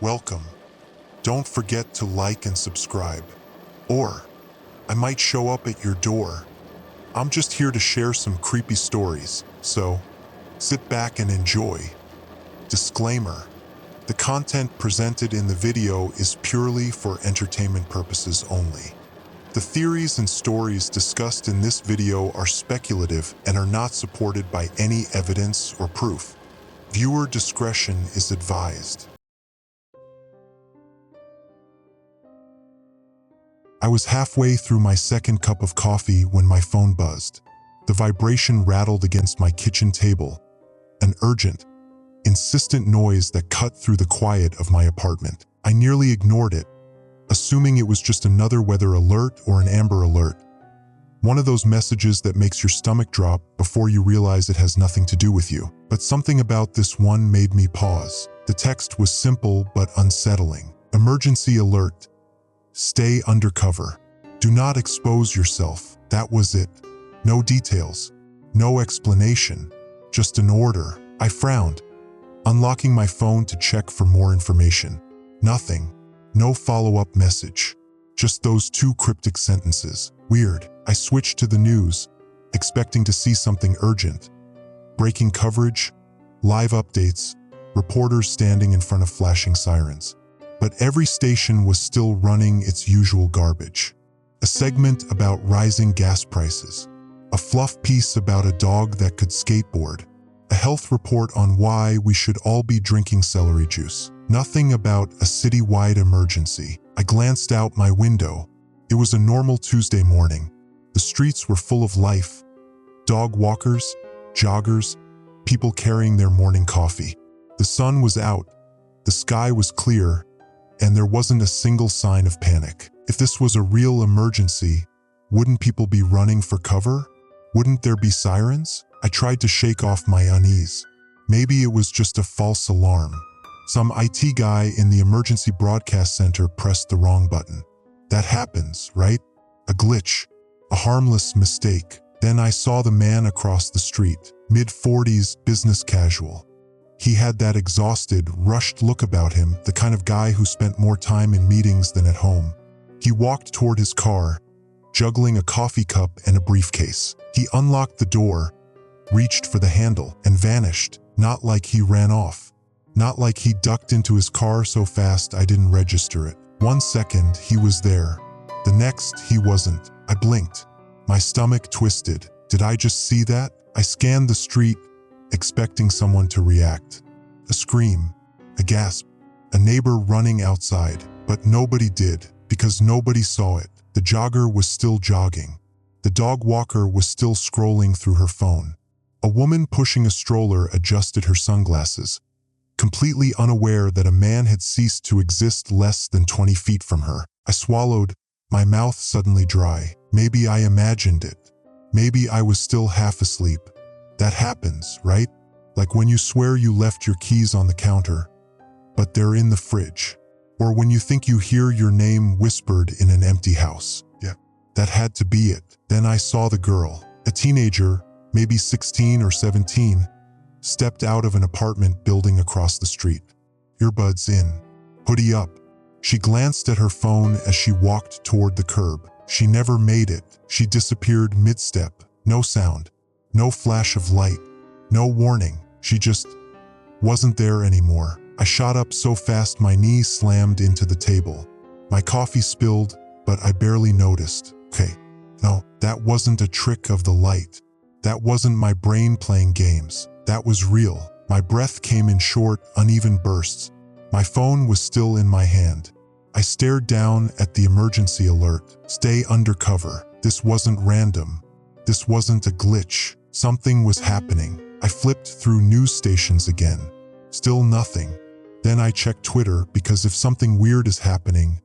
welcome. Don't forget to like and subscribe. Or, I might show up at your door. I'm just here to share some creepy stories, so sit back and enjoy. Disclaimer: the content presented in the video is purely for entertainment purposes only. The theories and stories discussed in this video are speculative and are not supported by any evidence or proof. Viewer discretion is advised. I was halfway through my second cup of coffee when my phone buzzed. The vibration rattled against my kitchen table, an urgent, insistent noise that cut through the quiet of my apartment. I nearly ignored it, assuming it was just another weather alert or an Amber Alert. One of those messages that makes your stomach drop before you realize it has nothing to do with you. But something about this one made me pause. The text was simple but unsettling. Emergency alert. Stay undercover. Do not expose yourself. That was it. No details. No explanation. Just an order. I frowned, unlocking my phone to check for more information. Nothing. No follow-up message. Just those two cryptic sentences. Weird. I switched to the news, expecting to see something urgent. Breaking coverage, live updates, reporters standing in front of flashing sirens. But every station was still running its usual garbage. A segment about rising gas prices. A fluff piece about a dog that could skateboard. A health report on why we should all be drinking celery juice. Nothing about a citywide emergency. I glanced out my window. It was a normal Tuesday morning. The streets were full of life. Dog walkers, joggers, people carrying their morning coffee. The sun was out, the sky was clear, and there wasn't a single sign of panic. If this was a real emergency, wouldn't people be running for cover? Wouldn't there be sirens? I tried to shake off my unease. Maybe it was just a false alarm. Some IT guy in the emergency broadcast center pressed the wrong button. That happens, right? A glitch, a harmless mistake. Then I saw the man across the street, mid-40s, business casual. He had that exhausted, rushed look about him, the kind of guy who spent more time in meetings than at home. He walked toward his car, juggling a coffee cup and a briefcase. He unlocked the door, reached for the handle, and vanished. Not like he ran off. Not like he ducked into his car so fast I didn't register it. 1 second, he was there. The next, he wasn't. I blinked. My stomach twisted. Did I just see that? I scanned the street, expecting someone to react. A scream, a gasp, a neighbor running outside. But nobody did, because nobody saw it. The jogger was still jogging. The dog walker was still scrolling through her phone. A woman pushing a stroller adjusted her sunglasses, completely unaware that a man had ceased to exist less than 20 feet from her. I swallowed, my mouth suddenly dry. Maybe I imagined it. Maybe I was still half asleep. That happens, right? Like when you swear you left your keys on the counter, but they're in the fridge. Or when you think you hear your name whispered in an empty house. Yeah, that had to be it. Then I saw the girl, a teenager, maybe 16 or 17, stepped out of an apartment building across the street. Earbuds in, hoodie up. She glanced at her phone as she walked toward the curb. She never made it. She disappeared mid-step. No sound, no flash of light, no warning. She just wasn't there anymore. I shot up so fast my knee slammed into the table. My coffee spilled, but I barely noticed. Okay, no, that wasn't a trick of the light. That wasn't my brain playing games. That was real. My breath came in short, uneven bursts. My phone was still in my hand. I stared down at the emergency alert. Stay undercover. This wasn't random. This wasn't a glitch. Something was happening. I flipped through news stations again. Still nothing. Then I checked Twitter because if something weird is happening,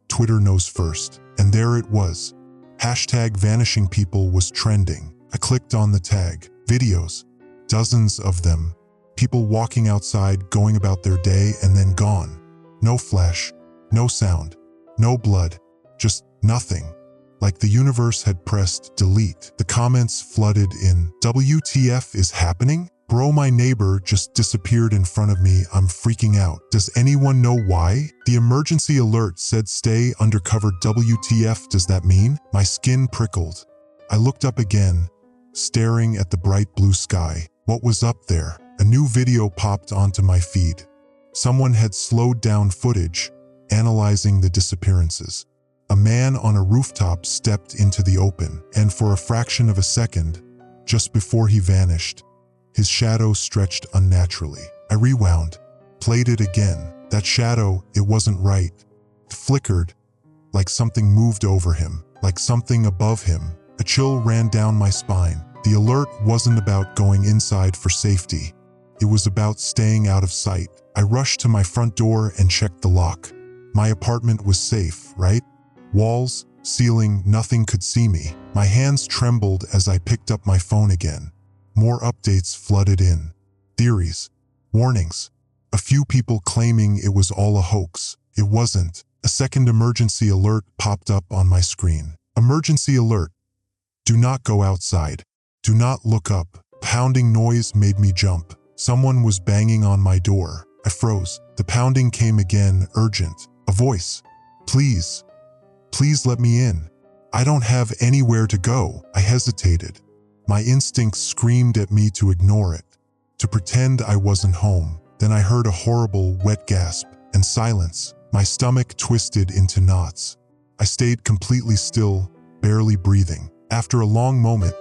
Twitter knows first. And there it was. Hashtag vanishing people was trending. I clicked on the tag. Videos. Dozens of them. People walking outside, going about their day, and then gone. No flash. No sound. No blood. Just nothing. Like the universe had pressed delete. The comments flooded in. WTF is happening? Bro, my neighbor just disappeared in front of me. I'm freaking out. Does anyone know why? The emergency alert said stay undercover. WTF does that mean? My skin prickled. I looked up again, staring at the bright blue sky. What was up there? A new video popped onto my feed. Someone had slowed down footage, analyzing the disappearances. A man on a rooftop stepped into the open, and for a fraction of a second, just before he vanished, his shadow stretched unnaturally. I rewound, played it again. That shadow, it wasn't right. It flickered, like something moved over him, like something above him. A chill ran down my spine. The alert wasn't about going inside for safety. It was about staying out of sight. I rushed to my front door and checked the lock. My apartment was safe, right? Walls, ceiling, nothing could see me. My hands trembled as I picked up my phone again. More updates flooded in. Theories, warnings, a few people claiming it was all a hoax. It wasn't. A second emergency alert popped up on my screen. Emergency alert. Do not go outside. Do not look up. Pounding noise made me jump. Someone was banging on my door. I froze. The pounding came again, urgent. A voice. Please. Please let me in. I don't have anywhere to go. I hesitated. My instincts screamed at me to ignore it, to pretend I wasn't home. Then I heard a horrible, wet gasp and silence. My stomach twisted into knots. I stayed completely still, barely breathing. After a long moment,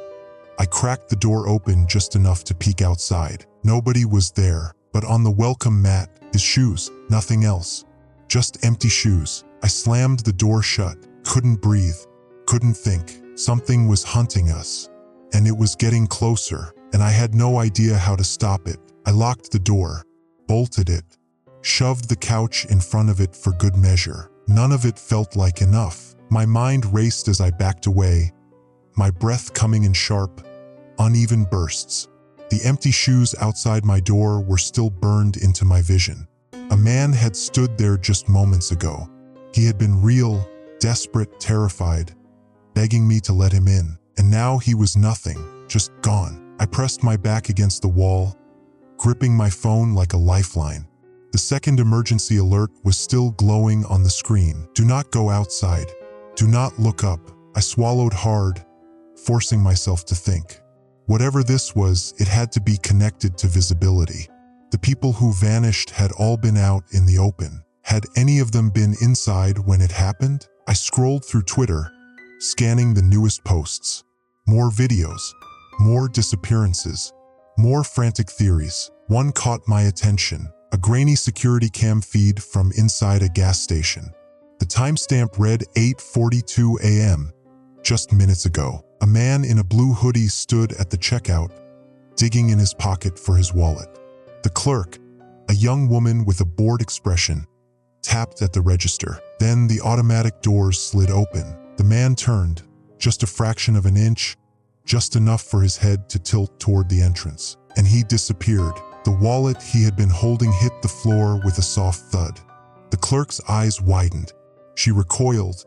I cracked the door open just enough to peek outside. Nobody was there, but on the welcome mat, his shoes, nothing else. Just empty shoes. I slammed the door shut, couldn't breathe, couldn't think. Something was hunting us. And it was getting closer, and I had no idea how to stop it. I locked the door, bolted it, shoved the couch in front of it for good measure. None of it felt like enough. My mind raced as I backed away, my breath coming in sharp, uneven bursts. The empty shoes outside my door were still burned into my vision. A man had stood there just moments ago. He had been real, desperate, terrified, begging me to let him in. And now he was nothing, just gone. I pressed my back against the wall, gripping my phone like a lifeline. The second emergency alert was still glowing on the screen. Do not go outside. Do not look up. I swallowed hard, forcing myself to think. Whatever this was, it had to be connected to visibility. The people who vanished had all been out in the open. Had any of them been inside when it happened? I scrolled through Twitter, scanning the newest posts. More videos, more disappearances, more frantic theories. One caught my attention, a grainy security cam feed from inside a gas station. The timestamp read 8:42 a.m., just minutes ago. A man in a blue hoodie stood at the checkout, digging in his pocket for his wallet. The clerk, a young woman with a bored expression, tapped at the register. Then the automatic doors slid open. The man turned, just a fraction of an inch, just enough for his head to tilt toward the entrance, and he disappeared. The wallet he had been holding hit the floor with a soft thud. The clerk's eyes widened. She recoiled,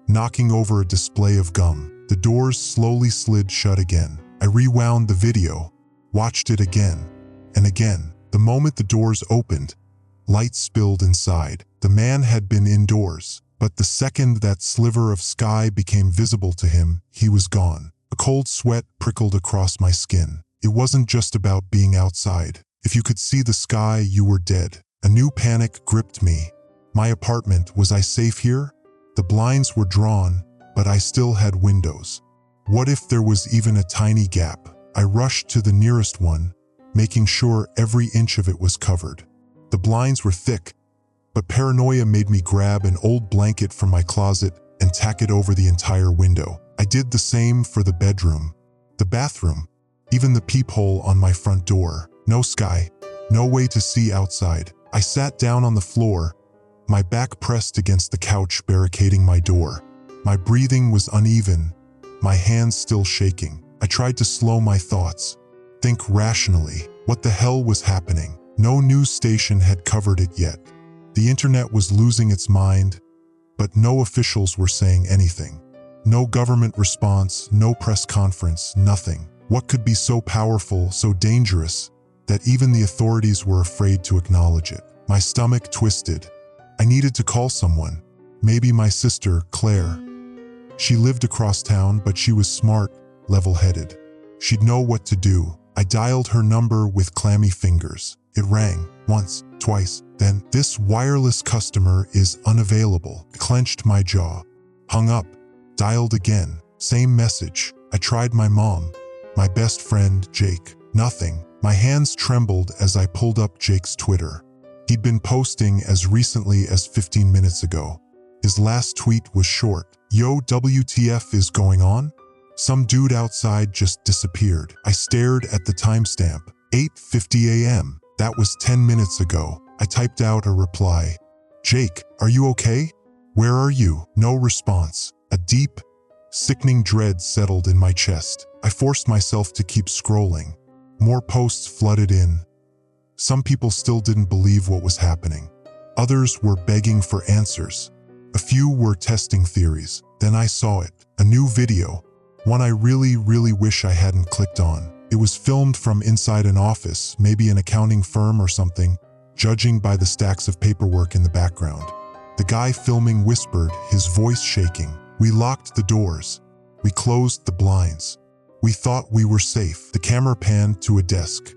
knocking over a display of gum. The doors slowly slid shut again. I rewound the video, watched it again and again. The moment the doors opened, light spilled inside. The man had been indoors, but the second that sliver of sky became visible to him, he was gone. A cold sweat prickled across my skin. It wasn't just about being outside. If you could see the sky, you were dead. A new panic gripped me. My apartment, was I safe here? The blinds were drawn, but I still had windows. What if there was even a tiny gap? I rushed to the nearest one, making sure every inch of it was covered. The blinds were thick, but paranoia made me grab an old blanket from my closet and tack it over the entire window. I did the same for the bedroom, the bathroom, even the peephole on my front door. No sky, no way to see outside. I sat down on the floor, my back pressed against the couch barricading my door. My breathing was uneven, my hands still shaking. I tried to slow my thoughts, think rationally. What the hell was happening? No news station had covered it yet. The internet was losing its mind, but no officials were saying anything. No government response, no press conference, nothing. What could be so powerful, so dangerous, that even the authorities were afraid to acknowledge it. My stomach twisted. I needed to call someone. Maybe my sister, Claire. She lived across town, but she was smart, level-headed. She'd know what to do. I dialed her number with clammy fingers. It rang, once, twice, then, "This wireless customer is unavailable." I clenched my jaw. Hung up. Dialed again. Same message. I tried my mom. My best friend, Jake. Nothing. My hands trembled as I pulled up Jake's Twitter. He'd been posting as recently as 15 minutes ago. His last tweet was short. "Yo, WTF is going on? Some dude outside just disappeared." I stared at the timestamp. 8:50 a.m. That was 10 minutes ago. I typed out a reply. "Jake, are you okay? Where are you?" No response. A deep, sickening dread settled in my chest. I forced myself to keep scrolling. More posts flooded in. Some people still didn't believe what was happening. Others were begging for answers. A few were testing theories. Then I saw it. A new video. One I really wish I hadn't clicked on. It was filmed from inside an office, maybe an accounting firm or something, judging by the stacks of paperwork in the background. The guy filming whispered, his voice shaking. "We locked the doors. We closed the blinds. We thought we were safe." The camera panned to a desk.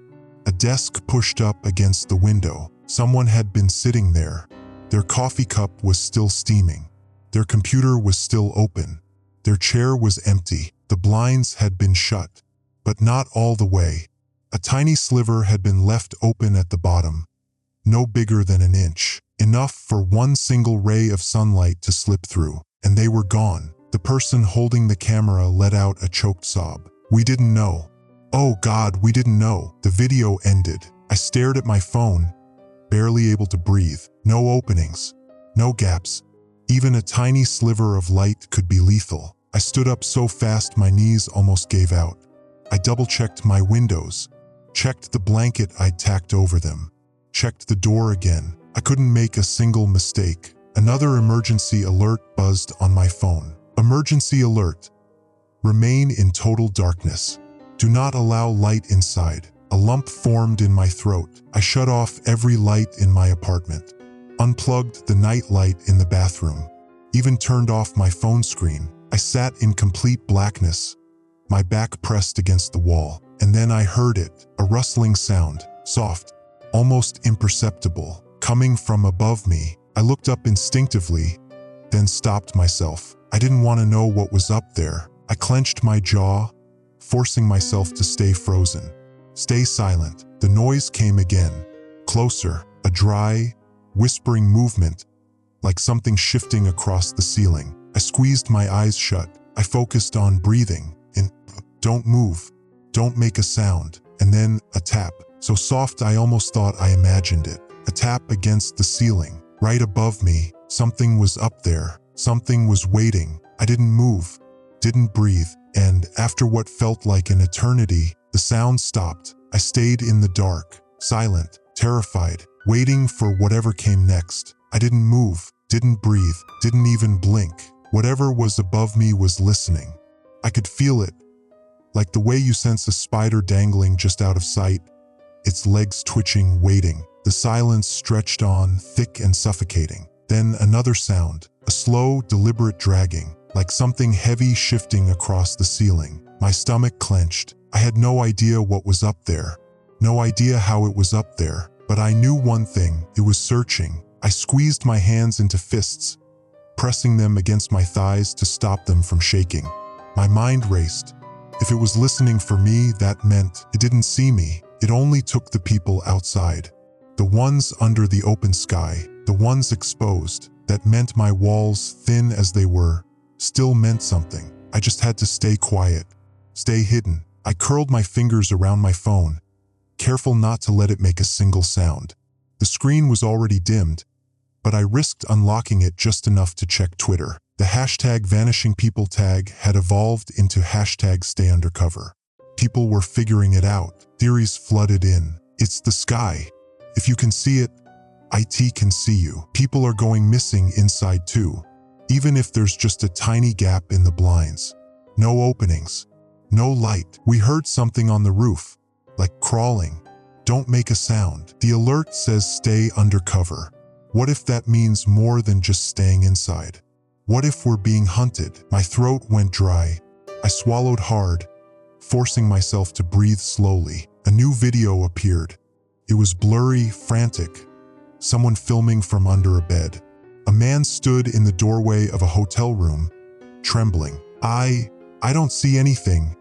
A desk pushed up against the window. Someone had been sitting there. Their coffee cup was still steaming. Their computer was still open. Their chair was empty. The blinds had been shut, but not all the way. A tiny sliver had been left open at the bottom, no bigger than an inch, enough for one single ray of sunlight to slip through, and they were gone. The person holding the camera let out a choked sob. "We didn't know. Oh God, we didn't know." The video ended. I stared at my phone, barely able to breathe. No openings, no gaps. Even a tiny sliver of light could be lethal. I stood up so fast my knees almost gave out. I double-checked my windows, checked the blanket I'd tacked over them, checked the door again. I couldn't make a single mistake. Another emergency alert buzzed on my phone. Emergency alert. Remain in total darkness. Do not allow light inside. A lump formed in my throat. I shut off every light in my apartment, unplugged the night light in the bathroom, even turned off my phone screen. I sat in complete blackness, my back pressed against the wall, and then I heard it, a rustling sound, soft, almost imperceptible, coming from above me. I looked up instinctively, then stopped myself. I didn't want to know what was up there. I clenched my jaw, forcing myself to stay frozen. Stay silent. The noise came again, closer, a dry, whispering movement, like something shifting across the ceiling. I squeezed my eyes shut. I focused on breathing. Don't move. Don't make a sound. And then a tap, so soft I almost thought I imagined it. A tap against the ceiling, right above me. Something was up there. Something was waiting. I didn't move, didn't breathe, and after what felt like an eternity, the sound stopped. I stayed in the dark, silent, terrified, waiting for whatever came next. I didn't move, didn't breathe, didn't even blink. Whatever was above me was listening. I could feel it, like the way you sense a spider dangling just out of sight, its legs twitching, waiting. The silence stretched on, thick and suffocating. Then another sound, a slow, deliberate dragging, like something heavy shifting across the ceiling. My stomach clenched. I had no idea what was up there, no idea how it was up there, but I knew one thing, it was searching. I squeezed my hands into fists, pressing them against my thighs to stop them from shaking. My mind raced. If it was listening for me, that meant it didn't see me. It only took the people outside, the ones under the open sky, the ones exposed. That meant my walls, thin as they were, still meant something. I just had to stay quiet, stay hidden. I curled my fingers around my phone, careful not to let it make a single sound. The screen was already dimmed, but I risked unlocking it just enough to check Twitter. The hashtag vanishing people tag had evolved into hashtag stay undercover. People were figuring it out. Theories flooded in. It's the sky. If you can see it, IT can see you. People are going missing inside too, even if there's just a tiny gap in the blinds. No openings, no light. We heard something on the roof, like crawling, Don't make a sound. The alert says stay undercover. What if that means more than just staying inside? What if we're being hunted? My throat went dry. I swallowed hard, forcing myself to breathe slowly. A new video appeared. It was blurry, frantic. Someone filming from under a bed. A man stood in the doorway of a hotel room, trembling. I don't see anything,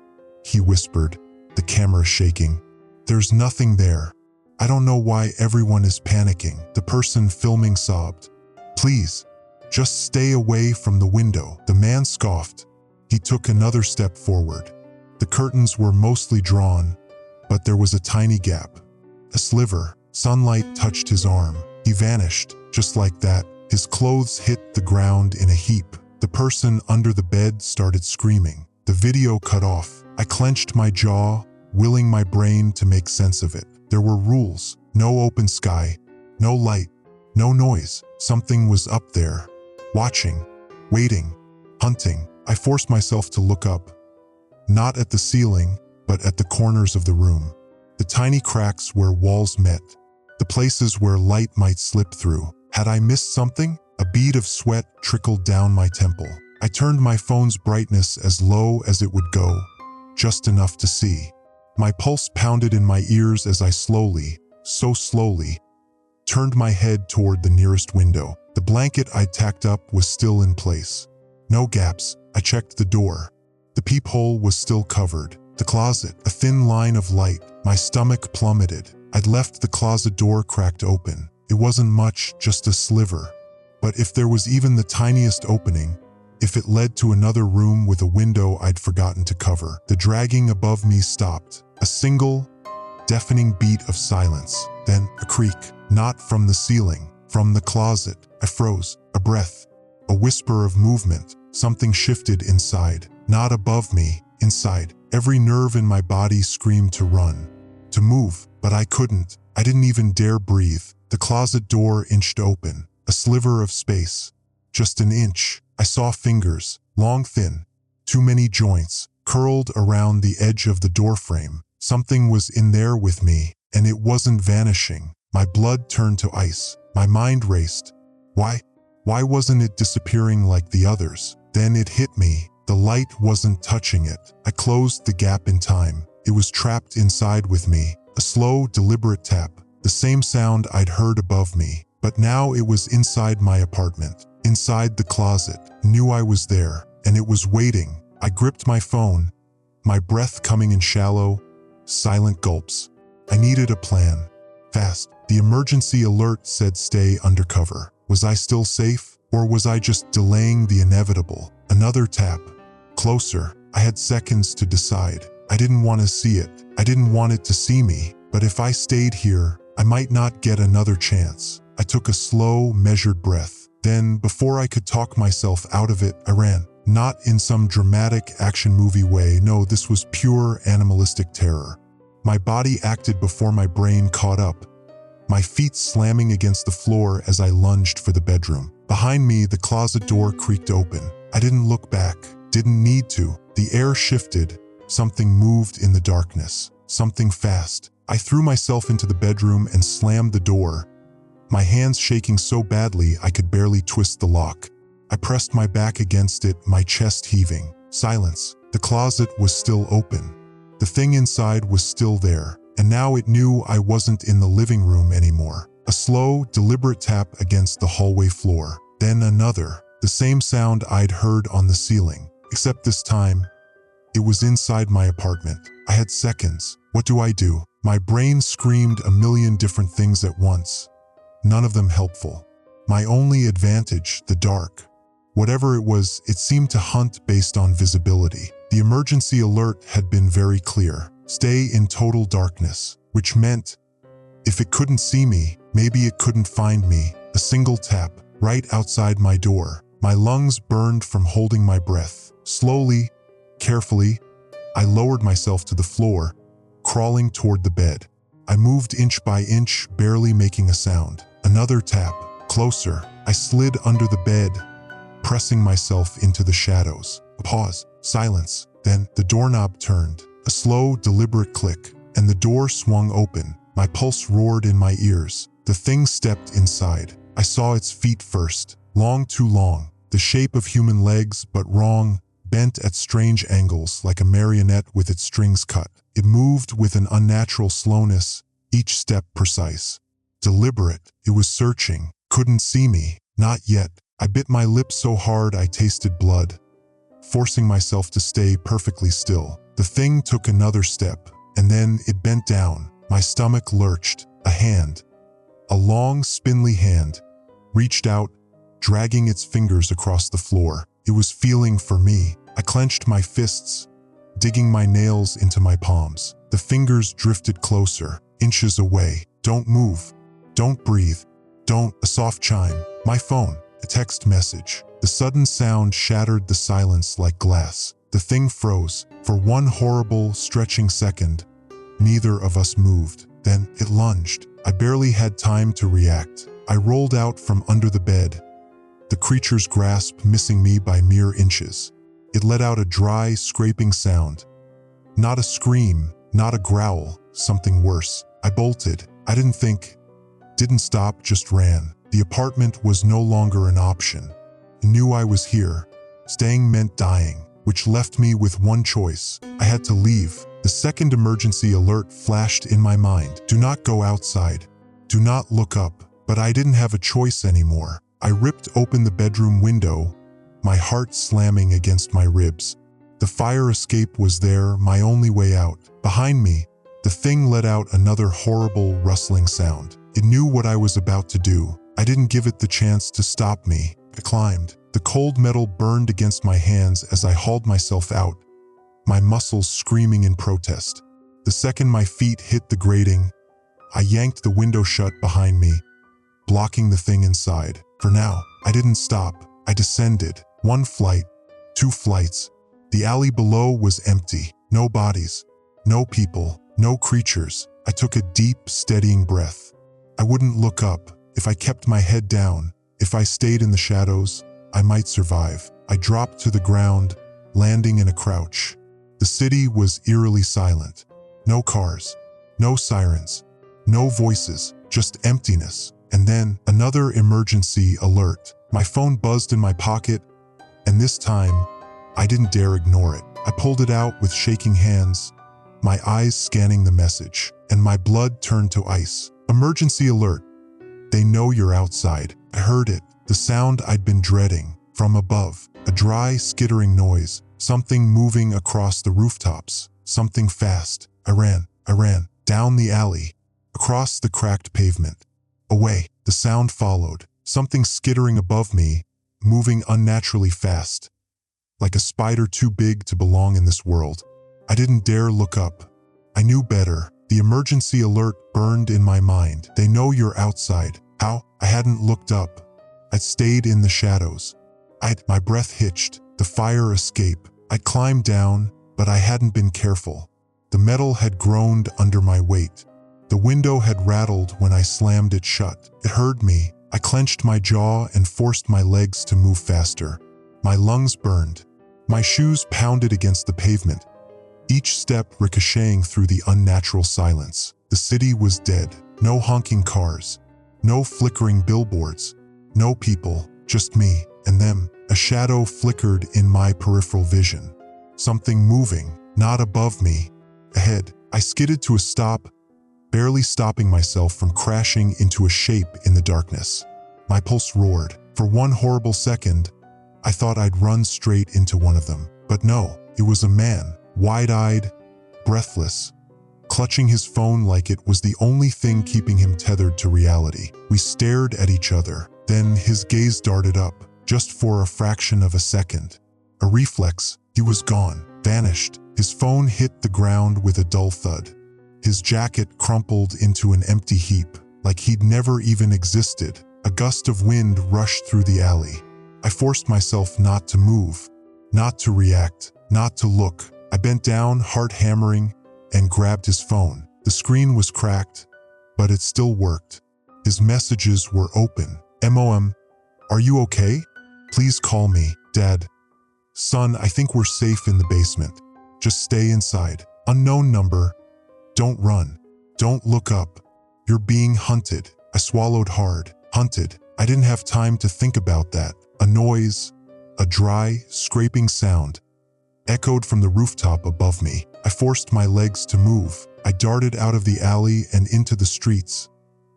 he whispered, the camera shaking. There's nothing there. I don't know why everyone is panicking. The person filming sobbed. Please, just stay away from the window. The man scoffed. He took another step forward. The curtains were mostly drawn, but there was a tiny gap. A sliver. Sunlight touched his arm. He vanished, just like that. His clothes hit the ground in a heap. The person under the bed started screaming. The video cut off. I clenched my jaw, willing my brain to make sense of it. There were rules. No open sky, no light, no noise. Something was up there, watching, waiting, hunting. I forced myself to look up, not at the ceiling, but at the corners of the room. The tiny cracks where walls met, the places where light might slip through. Had I missed something? A bead of sweat trickled down my temple. I turned my phone's brightness as low as it would go, just enough to see. My pulse pounded in my ears as I slowly, so slowly, turned my head toward the nearest window. The blanket I'd tacked up was still in place. No gaps. I checked the door. The peephole was still covered. The closet, a thin line of light. My stomach plummeted. I'd left the closet door cracked open. It wasn't much, just a sliver. But if there was even the tiniest opening, if it led to another room with a window I'd forgotten to cover. The dragging above me stopped. A single, deafening beat of silence. Then a creak. Not from the ceiling, from the closet. I froze. A breath. A whisper of movement. Something shifted inside. Not above me, inside. Every nerve in my body screamed to run, to move, but I couldn't. I didn't even dare breathe. The closet door inched open. A sliver of space. Just an inch. I saw fingers, long, thin, too many joints, curled around the edge of the doorframe. Something was in there with me, and it wasn't vanishing. My blood turned to ice. My mind raced. Why wasn't it disappearing like the others? Then it hit me. The light wasn't touching it. I closed the gap in time. It was trapped inside with me. A slow, deliberate tap. The same sound I'd heard above me. But now it was inside my apartment. Inside the closet. Knew I was there, and it was waiting. I gripped my phone, my breath coming in shallow, silent gulps. I needed a plan. Fast. The emergency alert said stay undercover. Was I still safe, or was I just delaying the inevitable? Another tap. Closer. I had seconds to decide. I didn't want to see it. I didn't want it to see me. But if I stayed here, I might not get another chance. I took a slow, measured breath. Then, before I could talk myself out of it, I ran. Not in some dramatic action movie way. No, this was pure animalistic terror. My body acted before my brain caught up. My feet slamming against the floor as I lunged for the bedroom. Behind me, the closet door creaked open. I didn't look back. Didn't need to. The air shifted. Something moved in the darkness. Something fast. I threw myself into the bedroom and slammed the door, my hands shaking so badly I could barely twist the lock. I pressed my back against it, my chest heaving. Silence. The closet was still open. The thing inside was still there, and now it knew I wasn't in the living room anymore. A slow, deliberate tap against the hallway floor. Then another. The same sound I'd heard on the ceiling, except this time, it was inside my apartment. I had seconds. What do I do? My brain screamed a million different things at once. None of them helpful. My only advantage, the dark. Whatever it was, it seemed to hunt based on visibility. The emergency alert had been very clear. Stay in total darkness, which meant if it couldn't see me, maybe it couldn't find me. A single tap, right outside my door. My lungs burned from holding my breath. Slowly, carefully, I lowered myself to the floor, crawling toward the bed. I moved inch by inch, barely making a sound. Another tap. Closer. I slid under the bed, pressing myself into the shadows. A pause. Silence. Then the doorknob turned. A slow, deliberate click, and the door swung open. My pulse roared in my ears. The thing stepped inside. I saw its feet first. Long, too long. The shape of human legs, but wrong, bent at strange angles like a marionette with its strings cut. It moved with an unnatural slowness, each step precise. Deliberate. It was searching. Couldn't see me. Not yet. I bit my lip so hard I tasted blood, forcing myself to stay perfectly still. The thing took another step, and then it bent down. My stomach lurched. A hand, a long, spindly hand, reached out, dragging its fingers across the floor. It was feeling for me. I clenched my fists, digging my nails into my palms. The fingers drifted closer, inches away. Don't move. Don't breathe. Don't. A soft chime. My phone. A text message. The sudden sound shattered the silence like glass. The thing froze. For one horrible, stretching second, neither of us moved. Then it lunged. I barely had time to react. I rolled out from under the bed, the creature's grasp missing me by mere inches. It let out a dry, scraping sound. Not a scream, not a growl, something worse. I bolted. I didn't think. Didn't stop, just ran. The apartment was no longer an option. I knew I was here. Staying meant dying, which left me with one choice. I had to leave. The second emergency alert flashed in my mind. Do not go outside. Do not look up. But I didn't have a choice anymore. I ripped open the bedroom window, my heart slamming against my ribs. The fire escape was there, my only way out. Behind me, the thing let out another horrible, rustling sound. It knew what I was about to do. I didn't give it the chance to stop me. I climbed. The cold metal burned against my hands as I hauled myself out, my muscles screaming in protest. The second my feet hit the grating, I yanked the window shut behind me, blocking the thing inside. For now, I didn't stop. I descended. One flight, two flights. The alley below was empty. No bodies, no people, no creatures. I took a deep, steadying breath. I wouldn't look up. If I kept my head down, if I stayed in the shadows, I might survive. I dropped to the ground, landing in a crouch. The city was eerily silent. No cars, no sirens, no voices, just emptiness. And then another emergency alert. My phone buzzed in my pocket, and this time, I didn't dare ignore it. I pulled it out with shaking hands, my eyes scanning the message, and my blood turned to ice. Emergency alert. They know you're outside. I heard it, the sound I'd been dreading. From above, a dry, skittering noise, something moving across the rooftops, something fast. I ran, down the alley, across the cracked pavement. Away, the sound followed, something skittering above me, moving unnaturally fast, like a spider too big to belong in this world. I didn't dare look up. I knew better. The emergency alert burned in my mind. They know you're outside. How? I hadn't looked up. I'd stayed in the shadows. My breath hitched. The fire escape. I climbed down, but I hadn't been careful. The metal had groaned under my weight. The window had rattled when I slammed it shut. It heard me. I clenched my jaw and forced my legs to move faster. My lungs burned. My shoes pounded against the pavement, each step ricocheting through the unnatural silence. The city was dead. No honking cars, no flickering billboards, no people, just me and them. A shadow flickered in my peripheral vision. Something moving, not above me, ahead. I skidded to a stop, barely stopping myself from crashing into a shape in the darkness. My pulse roared. For one horrible second, I thought I'd run straight into one of them. But no, it was a man, wide-eyed, breathless, clutching his phone like it was the only thing keeping him tethered to reality. We stared at each other. Then his gaze darted up, just for a fraction of a second. A reflex, he was gone, vanished. His phone hit the ground with a dull thud. His jacket crumpled into an empty heap, like he'd never even existed. A gust of wind rushed through the alley. I forced myself not to move, not to react, not to look. I bent down, heart hammering, and grabbed his phone. The screen was cracked, but it still worked. His messages were open. "Mom, are you okay? Please call me. Dad. Son, I think we're safe in the basement. Just stay inside. Unknown number. Don't run. Don't look up." You're being hunted. I swallowed hard. Hunted. I didn't have time to think about that. A noise, a dry, scraping sound, echoed from the rooftop above me. I forced my legs to move. I darted out of the alley and into the streets,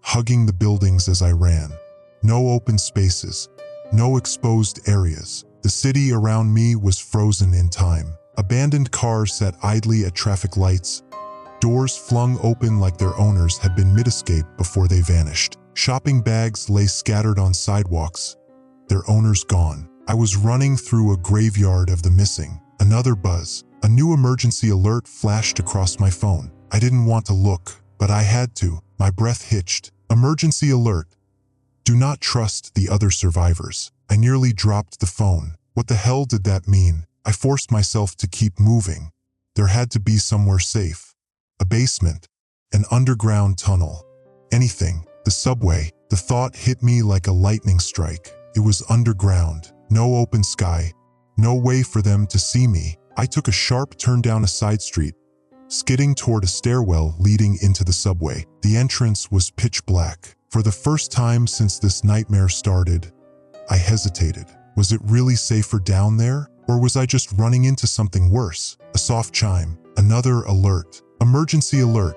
hugging the buildings as I ran. No open spaces, no exposed areas. The city around me was frozen in time. Abandoned cars sat idly at traffic lights, doors flung open like their owners had been mid-escape before they vanished. Shopping bags lay scattered on sidewalks, their owners gone. I was running through a graveyard of the missing. Another buzz. A new emergency alert flashed across my phone. I didn't want to look, but I had to. My breath hitched. Emergency alert. Do not trust the other survivors. I nearly dropped the phone. What the hell did that mean? I forced myself to keep moving. There had to be somewhere safe. A basement. An underground tunnel. Anything. The subway. The thought hit me like a lightning strike. It was underground. No open sky. No way for them to see me. I took a sharp turn down a side street, skidding toward a stairwell leading into the subway. The entrance was pitch black. For the first time since this nightmare started, I hesitated. Was it really safer down there? Or was I just running into something worse? A soft chime. Another alert. Emergency alert.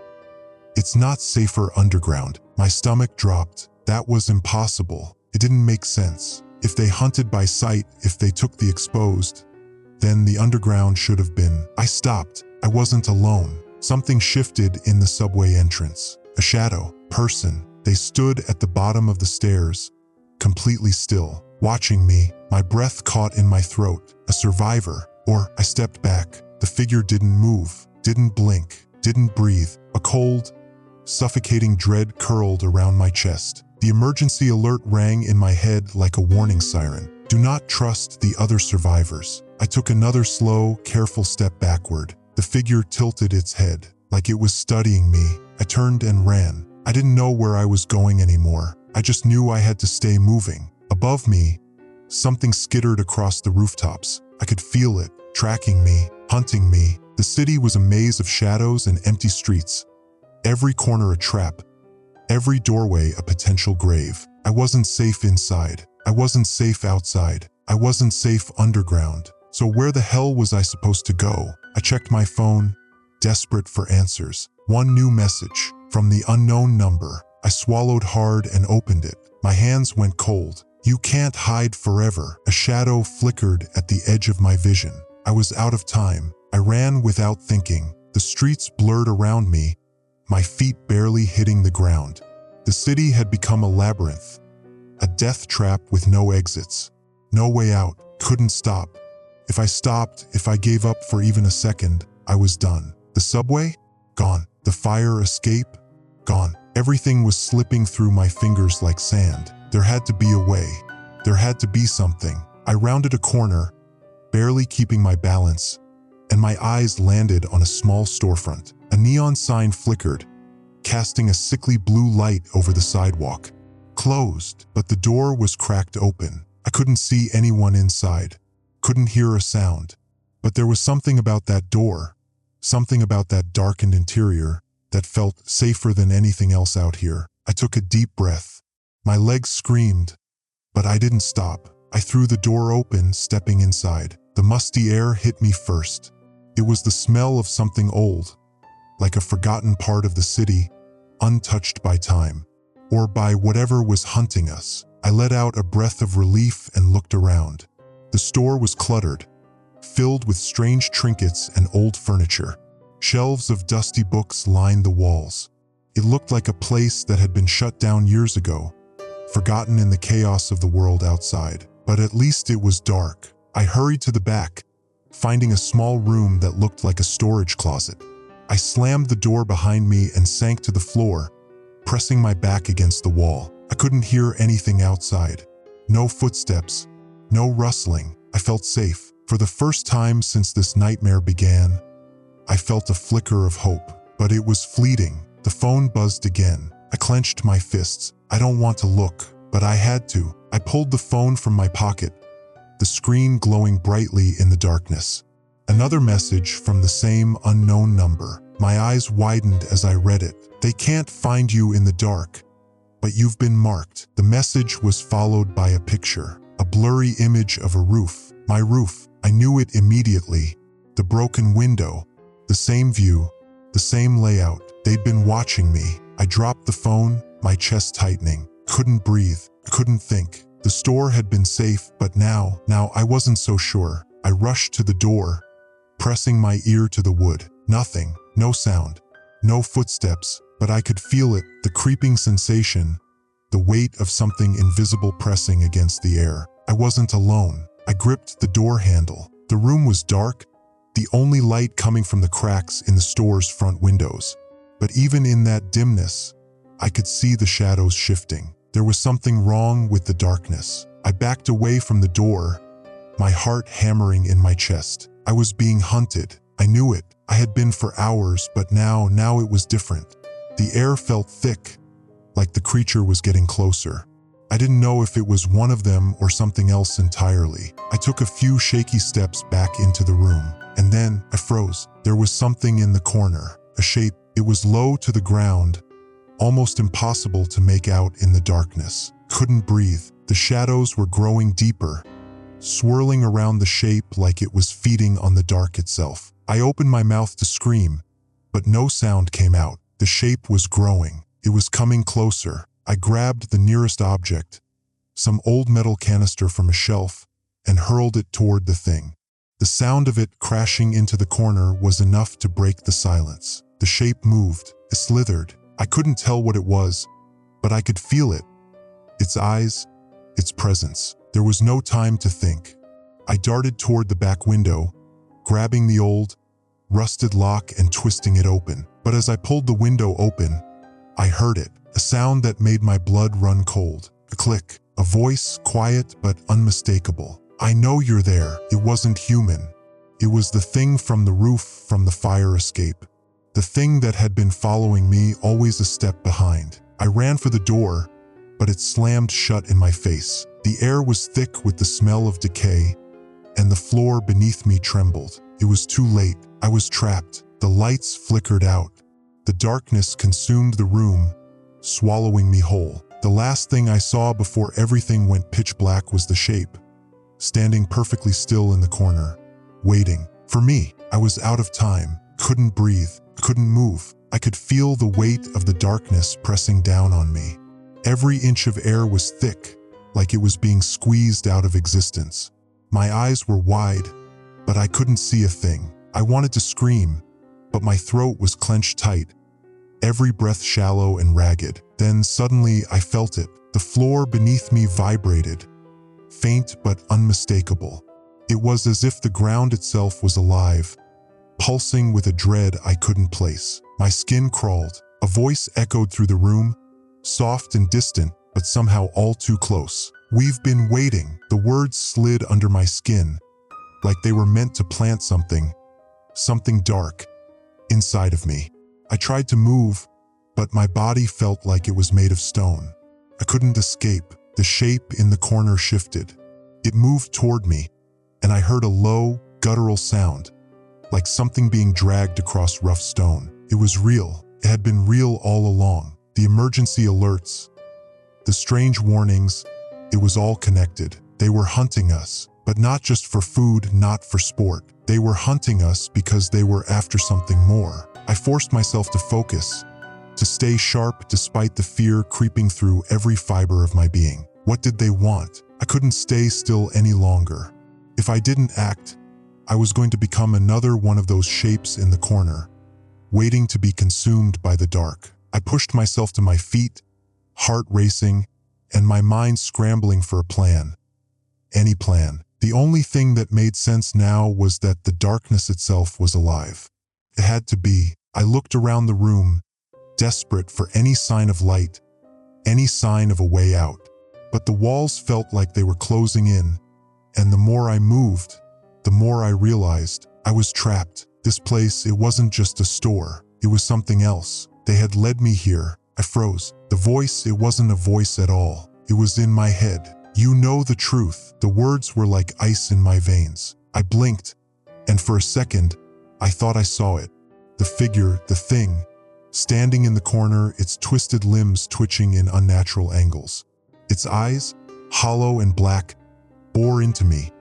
It's not safer underground. My stomach dropped. That was impossible. It didn't make sense. If they hunted by sight, if they took the exposed, then the underground should have been. I stopped. I wasn't alone. Something shifted in the subway entrance. A shadow. Person. They stood at the bottom of the stairs, completely still, watching me. My breath caught in my throat. A survivor. Or I stepped back. The figure didn't move, didn't blink, didn't breathe. A cold, suffocating dread curled around my chest. The emergency alert rang in my head like a warning siren. Do not trust the other survivors. I took another slow, careful step backward. The figure tilted its head, like it was studying me. I turned and ran. I didn't know where I was going anymore. I just knew I had to stay moving. Above me, something skittered across the rooftops. I could feel it, tracking me, hunting me. The city was a maze of shadows and empty streets. Every corner a trap. Every doorway a potential grave. I wasn't safe inside. I wasn't safe outside. I wasn't safe underground. So where the hell was I supposed to go? I checked my phone, desperate for answers. One new message from the unknown number. I swallowed hard and opened it. My hands went cold. You can't hide forever. A shadow flickered at the edge of my vision. I was out of time. I ran without thinking. The streets blurred around me, my feet barely hitting the ground. The city had become a labyrinth, a death trap with no exits, no way out, couldn't stop. If I stopped, if I gave up for even a second, I was done. The subway? Gone. The fire escape? Gone. Everything was slipping through my fingers like sand. There had to be a way. There had to be something. I rounded a corner, barely keeping my balance, and my eyes landed on a small storefront. A neon sign flickered, casting a sickly blue light over the sidewalk. Closed, but the door was cracked open. I couldn't see anyone inside, couldn't hear a sound. But there was something about that door, something about that darkened interior, that felt safer than anything else out here. I took a deep breath. My legs screamed, but I didn't stop. I threw the door open, stepping inside. The musty air hit me first. It was the smell of something old, like a forgotten part of the city, untouched by time, or by whatever was hunting us. I let out a breath of relief and looked around. The store was cluttered, filled with strange trinkets and old furniture. Shelves of dusty books lined the walls. It looked like a place that had been shut down years ago, forgotten in the chaos of the world outside. But at least it was dark. I hurried to the back, finding a small room that looked like a storage closet. I slammed the door behind me and sank to the floor, pressing my back against the wall. I couldn't hear anything outside. No footsteps, no rustling. I felt safe. For the first time since this nightmare began, I felt a flicker of hope, but it was fleeting. The phone buzzed again. I clenched my fists. I don't want to look, but I had to. I pulled the phone from my pocket, the screen glowing brightly in the darkness. Another message from the same unknown number. My eyes widened as I read it. "They can't find you in the dark, but you've been marked." The message was followed by a picture, a blurry image of a roof. My roof. I knew it immediately. The broken window, the same view, the same layout. They'd been watching me. I dropped the phone, my chest tightening. Couldn't breathe, couldn't think. The store had been safe, but now I wasn't so sure. I rushed to the door, pressing my ear to the wood. Nothing, no sound, no footsteps, but I could feel it, the creeping sensation, the weight of something invisible pressing against the air. I wasn't alone. I gripped the door handle. The room was dark, the only light coming from the cracks in the store's front windows. But even in that dimness, I could see the shadows shifting. There was something wrong with the darkness. I backed away from the door, my heart hammering in my chest. I was being hunted. I knew it. I had been for hours, but now it was different. The air felt thick, like the creature was getting closer. I didn't know if it was one of them or something else entirely. I took a few shaky steps back into the room, and then I froze. There was something in the corner, a shape. It was low to the ground, almost impossible to make out in the darkness. Couldn't breathe. The shadows were growing deeper, swirling around the shape like it was feeding on the dark itself. I opened my mouth to scream, but no sound came out. The shape was growing. It was coming closer. I grabbed the nearest object, some old metal canister from a shelf, and hurled it toward the thing. The sound of it crashing into the corner was enough to break the silence. The shape moved. It slithered. I couldn't tell what it was, but I could feel it. Its eyes, its presence. There was no time to think. I darted toward the back window, grabbing the old, rusted lock and twisting it open. But as I pulled the window open, I heard it. A sound that made my blood run cold. A click. A voice, quiet but unmistakable. "I know you're there." It wasn't human. It was the thing from the roof, from the fire escape. The thing that had been following me, always a step behind. I ran for the door, but it slammed shut in my face. The air was thick with the smell of decay, and the floor beneath me trembled. It was too late. I was trapped. The lights flickered out. The darkness consumed the room, swallowing me whole. The last thing I saw before everything went pitch black was the shape, standing perfectly still in the corner, waiting for me. I was out of time, couldn't breathe, couldn't move. I could feel the weight of the darkness pressing down on me. Every inch of air was thick, like it was being squeezed out of existence. My eyes were wide, but I couldn't see a thing. I wanted to scream, but my throat was clenched tight, every breath shallow and ragged. Then suddenly I felt it. The floor beneath me vibrated, faint but unmistakable. It was as if the ground itself was alive, pulsing with a dread I couldn't place. My skin crawled. A voice echoed through the room, soft and distant, but somehow all too close. "We've been waiting." The words slid under my skin, like they were meant to plant something dark inside of me. I tried to move, but my body felt like it was made of stone. I couldn't escape. The shape in the corner shifted. It moved toward me, and I heard a low, guttural sound, like something being dragged across rough stone. It was real. It had been real all along. The emergency alerts, the strange warnings, it was all connected. They were hunting us, but not just for food, not for sport. They were hunting us because they were after something more. I forced myself to focus, to stay sharp despite the fear creeping through every fiber of my being. What did they want? I couldn't stay still any longer. If I didn't act, I was going to become another one of those shapes in the corner, waiting to be consumed by the dark. I pushed myself to my feet, heart racing, and my mind scrambling for a plan. Any plan. The only thing that made sense now was that the darkness itself was alive. It had to be. I looked around the room, desperate for any sign of light, any sign of a way out. But the walls felt like they were closing in, and the more I moved, the more I realized I was trapped. This place, it wasn't just a store. It was something else. They had led me here. I froze. The voice, it wasn't a voice at all. It was in my head. "You know the truth." The words were like ice in my veins. I blinked, and for a second, I thought I saw it. the figure, the thing, standing in the corner, its twisted limbs twitching in unnatural angles. Its eyes, hollow and black, bore into me,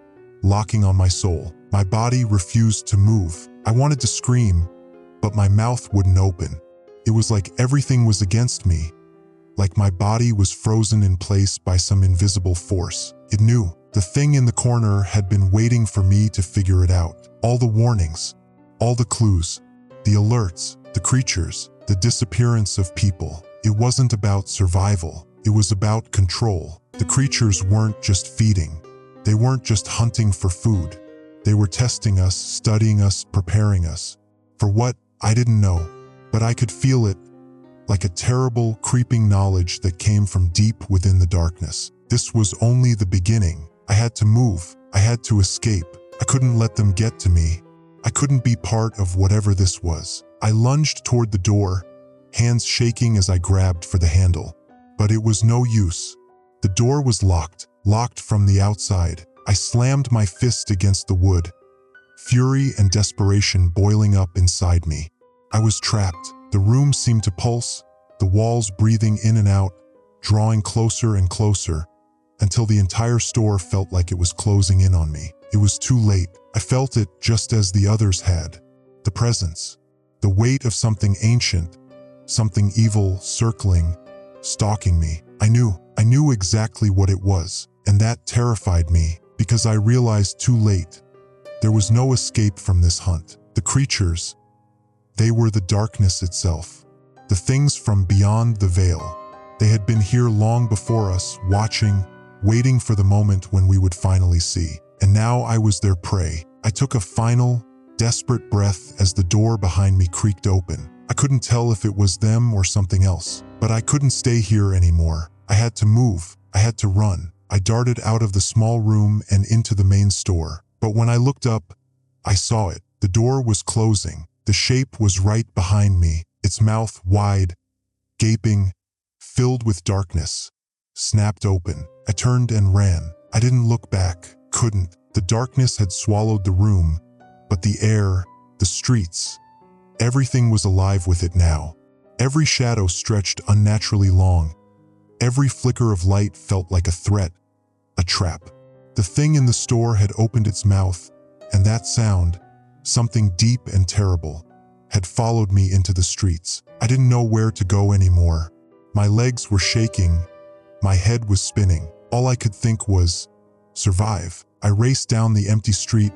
locking on my soul. My body refused to move. I wanted to scream, but my mouth wouldn't open. It was like everything was against me, like my body was frozen in place by some invisible force. It knew. The thing in the corner had been waiting for me to figure it out. All the warnings, all the clues, the alerts, the creatures, the disappearance of people. It wasn't about survival. It was about control. The creatures weren't just feeding. They weren't just hunting for food. They were testing us, studying us, preparing us. For what? I didn't know. But I could feel it, like a terrible, creeping knowledge that came from deep within the darkness. This was only the beginning. I had to move. I had to escape. I couldn't let them get to me. I couldn't be part of whatever this was. I lunged toward the door, hands shaking as I grabbed for the handle. But it was no use. The door was locked from the outside. I slammed my fist against the wood, fury and desperation boiling up inside me. I was trapped. The room seemed to pulse, the walls breathing in and out, drawing closer and closer, until the entire store felt like it was closing in on me. It was too late. I felt it just as the others had. The presence, the weight of something ancient, something evil circling, stalking me. I knew exactly what it was, and that terrified me because I realized too late. There was no escape from this hunt. The creatures, they were the darkness itself. The things from beyond the veil. They had been here long before us, watching, waiting for the moment when we would finally see. And now I was their prey. I took a final, desperate breath as the door behind me creaked open. I couldn't tell if it was them or something else, but I couldn't stay here anymore. I had to move. I had to run. I darted out of the small room and into the main store. But when I looked up, I saw it. The door was closing. The shape was right behind me, its mouth wide, gaping, filled with darkness, snapped open. I turned and ran. I didn't look back, couldn't. The darkness had swallowed the room, but the air, the streets, everything was alive with it now. Every shadow stretched unnaturally long. Every flicker of light felt like a threat, a trap. The thing in the store had opened its mouth, and that sound, something deep and terrible, had followed me into the streets. I didn't know where to go anymore. My legs were shaking. My head was spinning. All I could think was, survive. I raced down the empty street,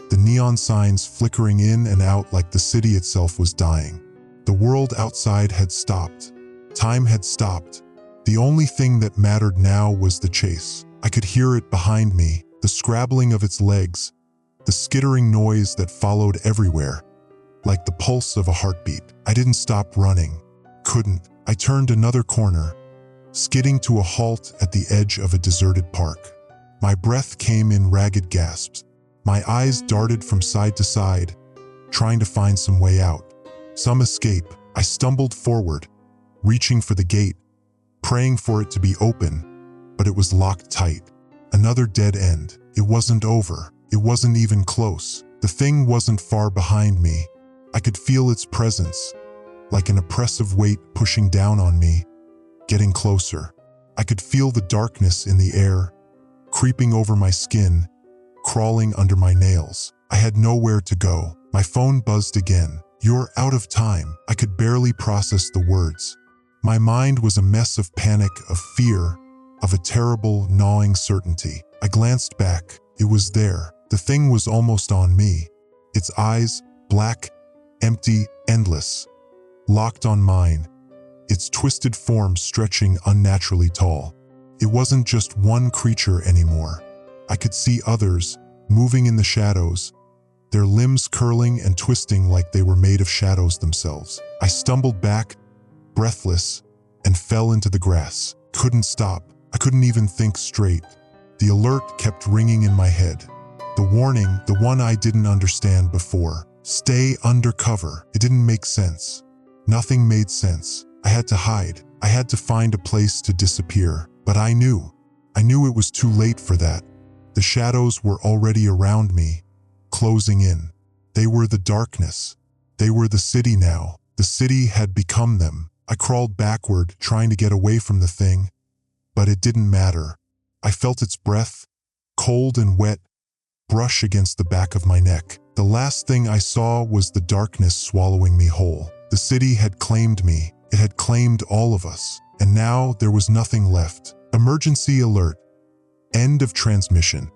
the neon signs flickering in and out like the city itself was dying. The world outside had stopped. Time had stopped. The only thing that mattered now was the chase. I could hear it behind me, the scrabbling of its legs, the skittering noise that followed everywhere, like the pulse of a heartbeat. I didn't stop running. Couldn't. I turned another corner, skidding to a halt at the edge of a deserted park. My breath came in ragged gasps. My eyes darted from side to side, trying to find some way out, some escape. I stumbled forward, reaching for the gate, praying for it to be open, but it was locked tight. Another dead end. It wasn't over. It wasn't even close. The thing wasn't far behind me. I could feel its presence, like an oppressive weight pushing down on me, getting closer. I could feel the darkness in the air, creeping over my skin, crawling under my nails. I had nowhere to go. My phone buzzed again. "You're out of time." I could barely process the words. My mind was a mess of panic, of fear, of a terrible, gnawing certainty. I glanced back. It was there. The thing was almost on me. Its eyes, black, empty, endless, locked on mine, its twisted form stretching unnaturally tall. It wasn't just one creature anymore. I could see others, moving in the shadows, their limbs curling and twisting like they were made of shadows themselves. I stumbled back, breathless, and fell into the grass. Couldn't stop. I couldn't even think straight. The alert kept ringing in my head. The warning, the one I didn't understand before. Stay undercover. It didn't make sense. Nothing made sense. I had to hide. I had to find a place to disappear. But I knew it was too late for that. The shadows were already around me, closing in. They were the darkness, They were the city now. The city had become them. I crawled backward, trying to get away from the thing, but it didn't matter. I felt its breath, cold and wet, brush against the back of my neck. The last thing I saw was the darkness swallowing me whole. The city had claimed me. It had claimed all of us. And now there was nothing left. Emergency alert. End of transmission.